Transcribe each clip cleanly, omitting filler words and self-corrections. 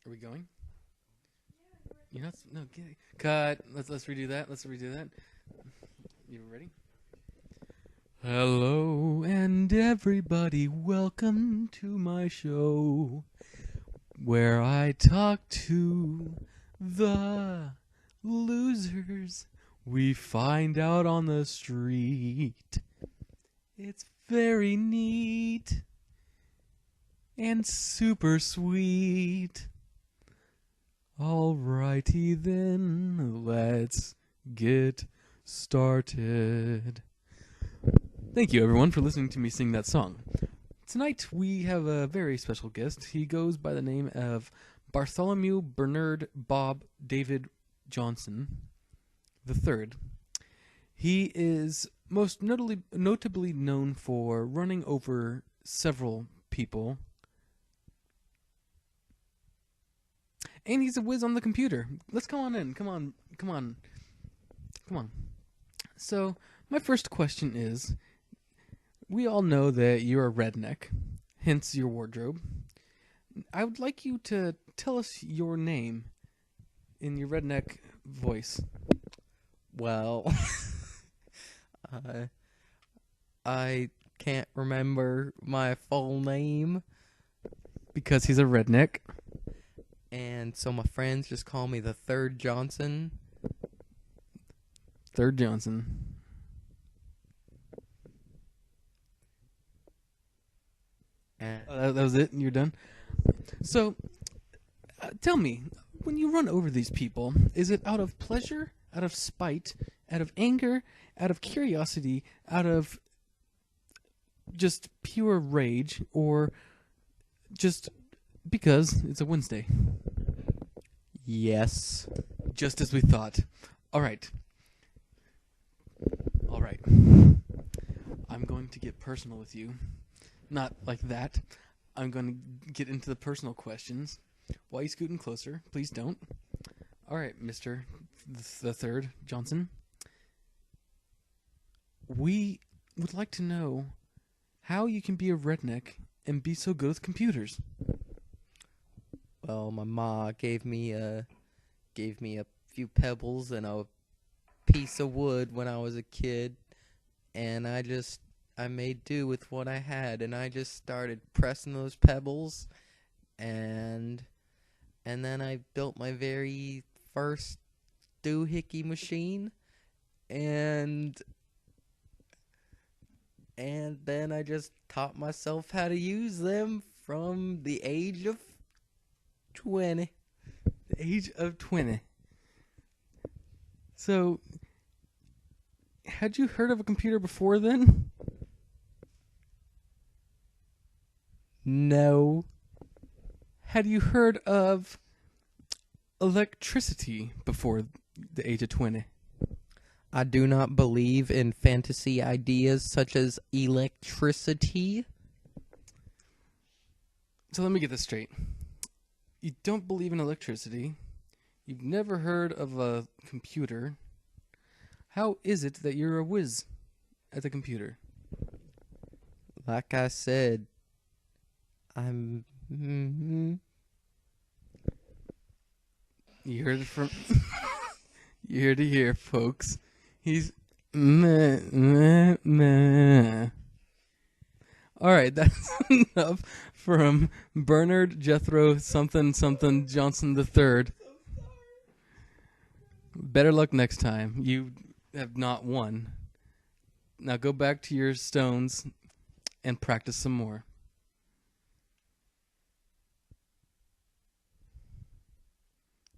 Are we going? You're not. No, get it. Cut. Let's redo that. Let's redo that. You ready? Hello and everybody, welcome to my show, where I talk to the losers we find out on the street. It's very neat and super sweet. Alrighty then, let's get started. Thank you everyone for listening to me sing that song. Tonight we have a very special guest. He goes by the name of Bartholomew Bernard Bob David Johnson III. He is most notably known for running over several people. And he's a whiz on the computer. Let's come on in. Come on. So, my first question is, we all know that you're a redneck, hence your wardrobe. I would like you to tell us your name in your redneck voice. Well, I can't remember my full name, Because he's a redneck. and so my friends just call me the Third Johnson. Third Johnson. And That was it? You're done? So, tell me, when you run over these people, is it out of pleasure, out of spite, out of anger, out of curiosity, out of just pure rage, or just because it's a Wednesday? yes, Just as we thought. All right. I'm going to get personal with you. Not like that. I'm going to get into the personal questions. Why are you scooting closer? Please don't. All right, Mr. the Third Johnson. We would like to know how you can be a redneck and be so good with computers. well, my ma gave me a few pebbles and a piece of wood when I was a kid, and I made do with what I had, and I just started pressing those pebbles, and then I built my very first doohickey machine, and then I just taught myself how to use them from the age of 20. The age of 20. So, had you heard of a computer before then? No. Had you heard of electricity before the age of 20? I do not believe in fantasy ideas such as electricity. So let me get this straight. You don't believe in electricity. You've never heard of a computer. How is it that you're a whiz at the computer? Like I said, I'm... You heard it from... You heard it here, folks. He's... Meh, meh, meh. Alright, that's enough from Bernard Jethro something Johnson III. Better luck next time. You have not won. Now go back to your stones and practice some more.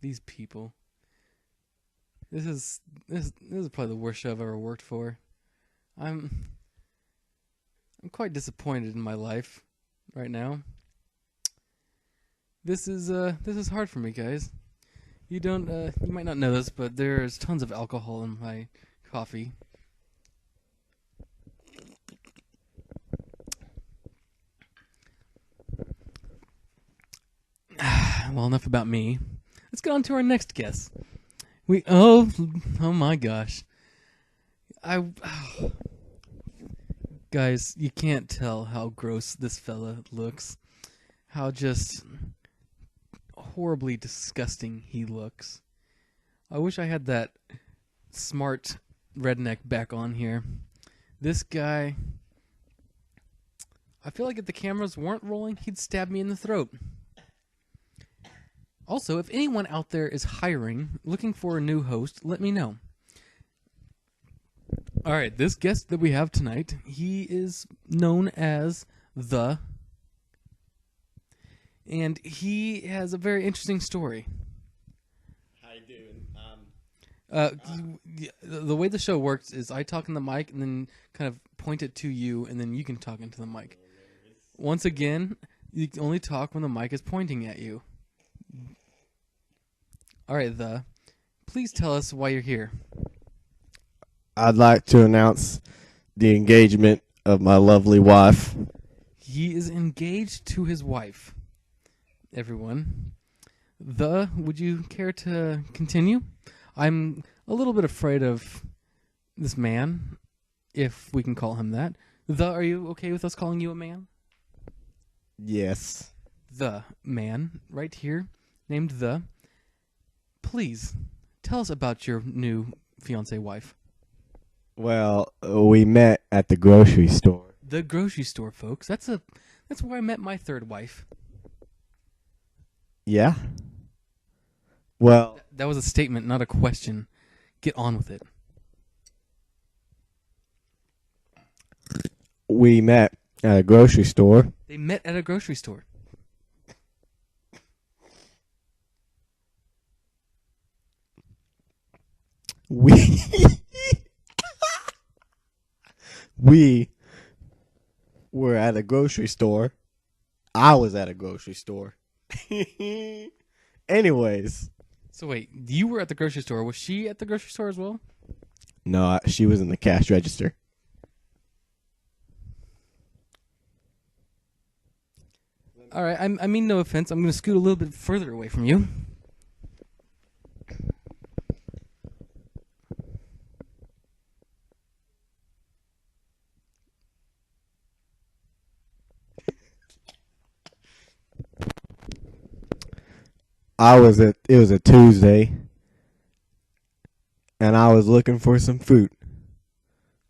These people. This is probably the worst show I've ever worked for. I'm quite disappointed in my life right now. This is hard for me, guys. You might not know this, but there's tons of alcohol in my coffee. Well, enough about me. Let's get on to our next guest. Oh my gosh. Guys, you can't tell how gross this fella looks. How just horribly disgusting he looks. I wish I had that smart redneck back on here. This guy, I feel like if the cameras weren't rolling, he'd stab me in the throat. Also, if anyone out there is hiring, looking for a new host, let me know. All right, this guest that we have tonight, he is known as The, and he has a very interesting story. How you doing? The way the show works is I talk in the mic and then kind of point it to you, and then you can talk into the mic. Once again, you can only talk when the mic is pointing at you. All right, please tell us why you're here. I'd like to announce the engagement of my lovely wife. He is engaged to his wife. Everyone. Would you care to continue? I'm a little bit afraid of this man, if we can call him that. Are you okay with us calling you a man? Yes. The man, right here, named The. Please, tell us about your new fiancée wife. Well, we met at the grocery store. The grocery store, folks. That's where I met my third wife. Yeah? Well, That was a statement, not a question. Get on with it. we met at a grocery store. They met at a grocery store. We were at a grocery store. I was at a grocery store. Anyways. So wait, you were at the grocery store. Was she at the grocery store as well? No, she was in the cash register. All right, I mean no offense. I'm going to scoot a little bit further away from you. It was a Tuesday, and I was looking for some fruit.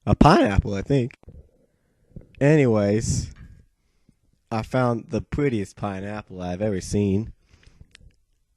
A pineapple, I think. Anyways, I found the prettiest pineapple I've ever seen,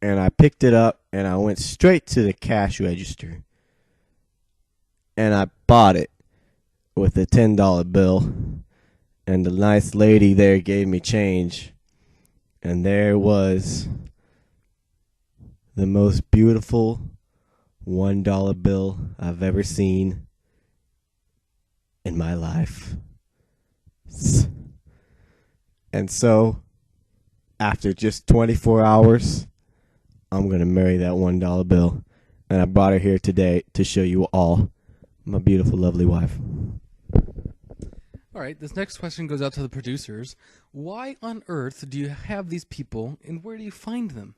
and I picked it up, and I went straight to the cash register, and I bought it with a $10 bill, and the nice lady there gave me change, and there was the most beautiful $1 bill I've ever seen in my life. And so, after just 24 hours, I'm going to marry that $1 bill. And I brought her here today to show you all my beautiful, lovely wife. All right, this next question goes out to the producers. Why on earth do you have these people, and where do you find them?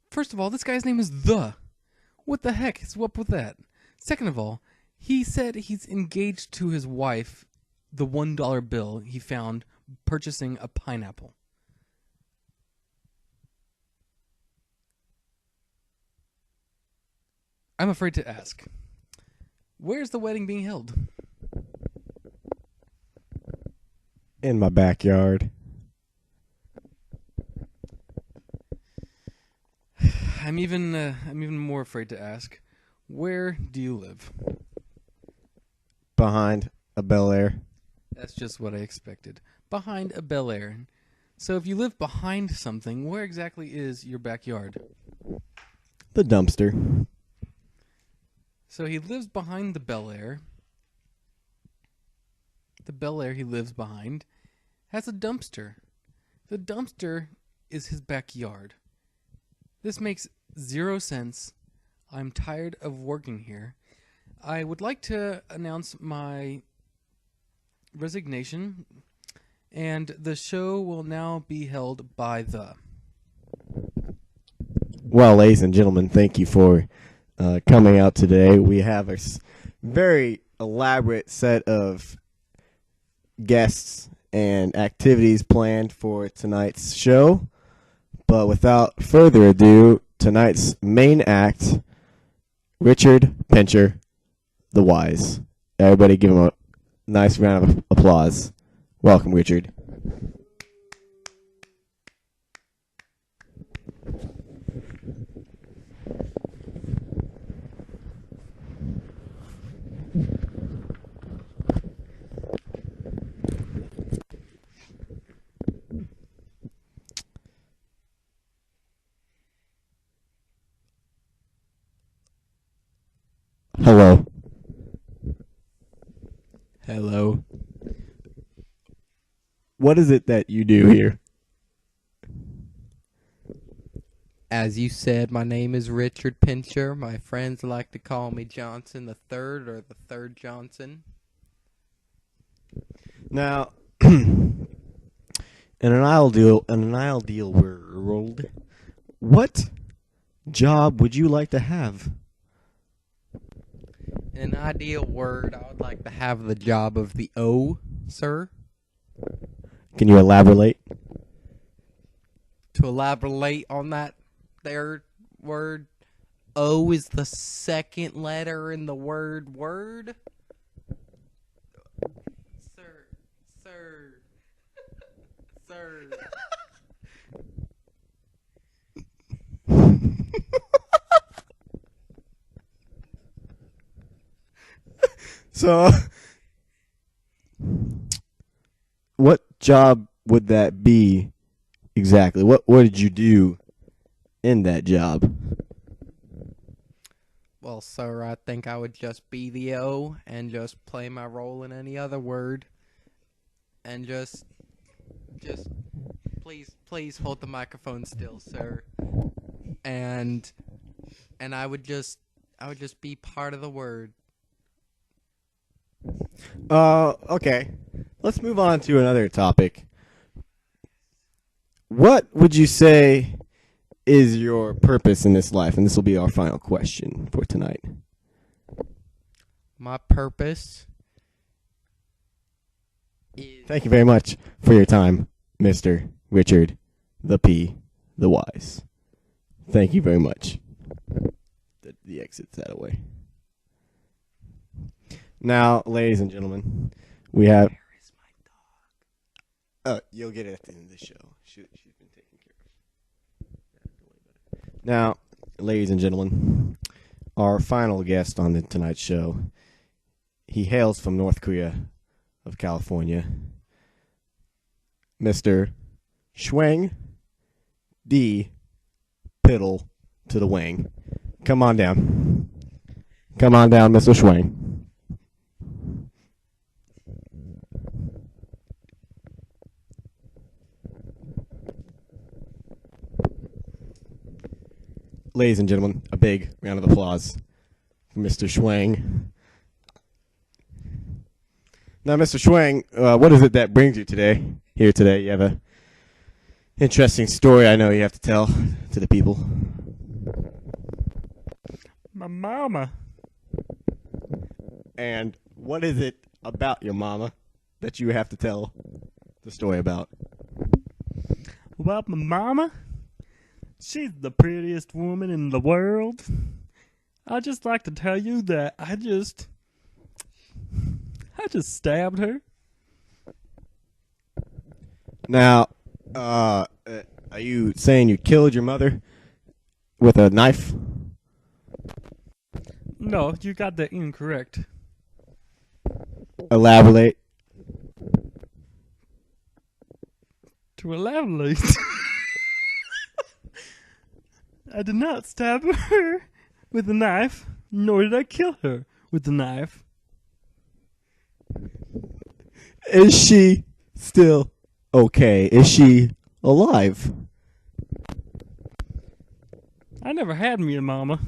First of all, this guy's name is The. What the heck is up with that? Second of all, he said he's engaged to his wife, the $1 bill he found purchasing a pineapple. I'm afraid to ask. Where's the wedding being held? In my backyard. I'm even more afraid to ask. Where do you live? Behind a Bel Air. That's just what I expected. Behind a Bel Air. So if you live behind something, where exactly is your backyard? The dumpster. So he lives behind the Bel Air. The Bel Air he lives behind has a dumpster. The dumpster is his backyard. This makes 0 sense. I'm tired of working here. I would like to announce my resignation, and the show will now be held by The. Well, ladies and gentlemen, thank you for coming out today. We have a very elaborate set of guests and activities planned for tonight's show. But without further ado, tonight's main act, Richard Pincher, the Wise. Everybody give him a nice round of applause. Welcome, Richard. Hello. Hello. What is it that you do here? As you said, my name is Richard Pincher. My friends like to call me Johnson the Third or the Third Johnson. Now, in an ideal world, what job would you like to have? In an ideal word, I would like to have the job of the O, sir. Can you elaborate? To elaborate on that there word, O is the second letter in the word word. Sir. So, what job would that be exactly? What did you do in that job? Well, sir, I think I would just be the O and just play my role in any other word. And just please hold the microphone still, sir. And I would just be part of the word. Okay. Let's move on to another topic. What would you say is your purpose in this life? And this will be our final question for tonight. My purpose is... Thank you very much for your time, Mr. Richard, the Wise. Thank you very much. The exit's that away. Now, ladies and gentlemen, we have... Where is my dog? You'll get it at the end of the show. She's been taken care of. Now, ladies and gentlemen, our final guest on tonight's show, he hails from North Korea of California, Mr. Schwang D. Piddle to the wing. Come on down. Come on down, Mr. Schwang. Ladies and gentlemen, a big round of applause for Mr. Schwang. Now, Mr. Schwang, what is it that brings you here today? You have a interesting story I know you have to tell to the people. My mama. And what is it about your mama that you have to tell the story about? About my mama? She's the prettiest woman in the world. I'd just like to tell you that I just stabbed her. Now, are you saying you killed your mother with a knife? No, you got that incorrect. Elaborate. To elaborate. I did not stab her with a knife, nor did I kill her with a knife. Is she still okay? Is she alive? I never had me a mama.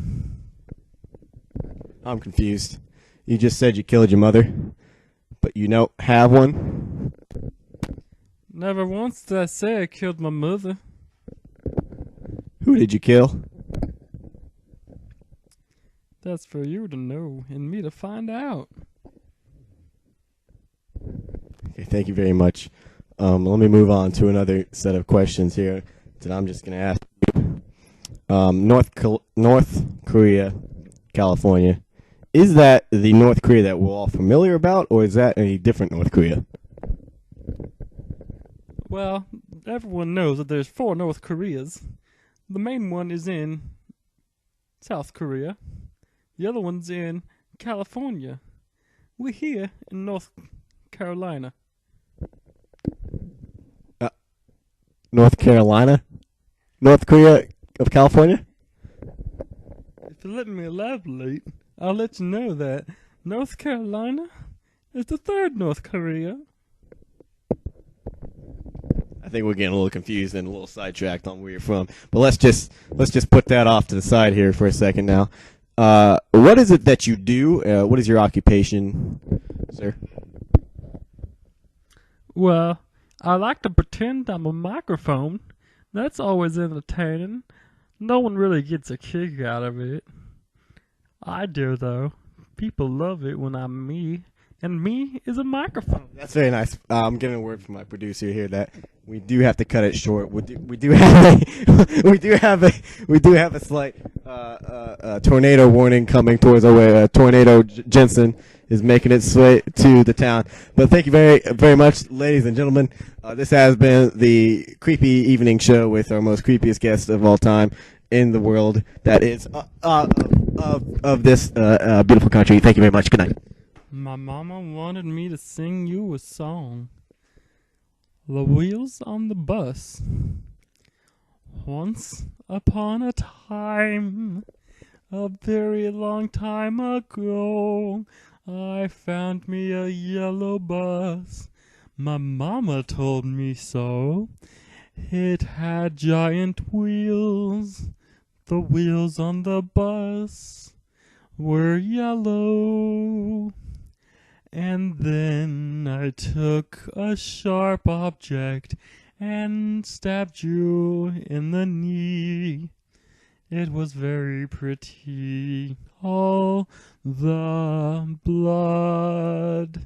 I'm confused. You just said you killed your mother, but you don't have one? Never once did I say I killed my mother. Who did you kill? That's for you to know and me to find out. Okay, thank you very much. Let me move on to another set of questions here. that I'm just going to ask you. North Korea, California. Is that the North Korea that we're all familiar about, or is that a different North Korea? Well, everyone knows that there's 4 North Koreas. The main one is in South Korea. The other one's in California. We're here in North Carolina. North Carolina? North Korea of California? If you let me elaborate, I'll let you know that North Carolina is the 3rd North Korea. I think we're getting a little confused and a little sidetracked on where you're from. But let's just put that off to the side here for a second now. What is it that you do? What is your occupation, sir? Well, I like to pretend I'm a microphone. That's always entertaining. No one really gets a kick out of it. I do, though. People love it when I'm me, and me is a microphone. That's very nice. I'm getting a word from my producer here that we do have to cut it short. We do have a slight tornado warning coming towards our way. Tornado Jensen is making its way to the town. But thank you very, very much, ladies and gentlemen. This has been the Creepy Evening Show with our most creepiest guest of all time in the world. That is of this beautiful country. Thank you very much. Good night. My mama wanted me to sing you a song. The wheels on the bus. Once upon a time, a very long time ago, I found me a yellow bus. My mama told me so. It had giant wheels. The wheels on the bus were yellow. And then I took a sharp object and stabbed you in the knee. It was very pretty, all the blood